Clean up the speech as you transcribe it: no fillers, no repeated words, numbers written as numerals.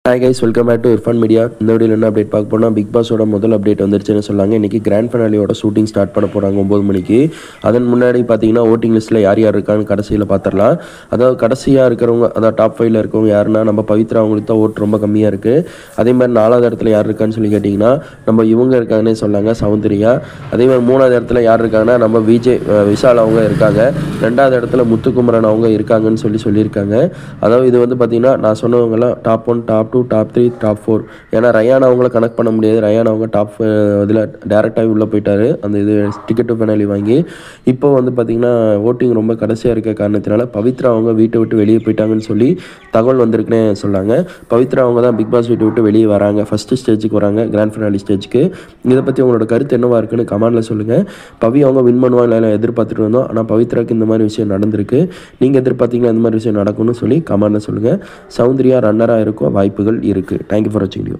Hi guys, welcome back to Irfan media. இந்த வீடியோவில் என்ன அப்டேட் பார்க்க போனால், பிக் பாஸோட முதல் அப்டேட் வந்துருச்சுன்னு சொன்னாங்க. இன்றைக்கி கிராண்ட் ஃபினாலியோட ஷூட்டிங் ஸ்டார்ட் பண்ண போகிறாங்க 9 மணிக்கு. அதன் முன்னாடி பார்த்தீங்கன்னா ஓட்டிங் லிஸ்ட்டில் யார் யார் இருக்கான்னு கடைசியில் பார்த்துடலாம். அதாவது கடைசியாக இருக்கிறவங்க, அதாவது டாப் 5ல் இருக்கவங்க யாருன்னா நம்ம பவித்ரா, அவங்களுக்கு தான் ஓட்டு ரொம்ப கம்மியாக இருக்குது. அதே மாதிரி 4வது இடத்துல யார் இருக்கான்னு சொல்லி கேட்டிங்கன்னா நம்ம இவங்க இருக்காங்கன்னே சொன்னாங்க, சௌந்தர்யா. அதே மாதிரி 3வது இடத்துல யார் இருக்காங்கன்னா நம்ம விஷால் அவங்க இருக்காங்க. 2வது இடத்துல முத்துக்குமரன் அவங்க இருக்காங்கன்னு சொல்லியிருக்காங்க. அதாவது இது வந்து பார்த்திங்கன்னா நான் சொன்னவங்கலாம் டாப் 1, டாப் 2, டாப் 3, டாப் 4. ஏன்னா ரயான் அவங்கள கனெக்ட் பண்ண முடியாது. ரயான் அவங்க டாப் இதில் டேரெக்டாகவே உள்ளே போயிட்டார், அந்த இது டிக்கெட்டு ஃபைனலி வாங்கி. இப்போ வந்து பார்த்திங்கன்னா ஓட்டிங் ரொம்ப கடைசியாக இருக்க காரணத்தினால பவித்ரா அவங்க வீட்டை விட்டு வெளியே போயிட்டாங்கன்னு சொல்லி தகவல் வந்திருக்குன்னே சொன்னாங்க. பவித்ரா அவங்க தான் பிக் பாஸ் வீட்டை விட்டு வெளியே வராங்க, ஃபஸ்ட்டு ஸ்டேஜுக்கு வராங்க, கிராண்ட் ஃபினாலி ஸ்டேஜுக்கு. இதை பற்றி உங்களோட கருத்து என்னவாக இருக்குன்னு கமெண்டில் சொல்லுங்கள். பவி அவங்க வின் பண்ணுவாங்க இல்லை எதிர்பார்த்துட்டு வந்தோம், ஆனால் பவித்ராக்கு இந்த மாதிரி விஷயம் நடந்திருக்கு. நீங்கள் எதிர்பார்த்தீங்களா இந்த மாதிரி விஷயம் நடக்கும்னு சொல்லி கமெண்டில் சொல்லுங்கள். சௌந்தர்யா ரன்னராக இருக்கும் வாய்ப்புகள் இருக்குது. தேங்க்யூ ஃபார் வாட்சிங் வீடியோ.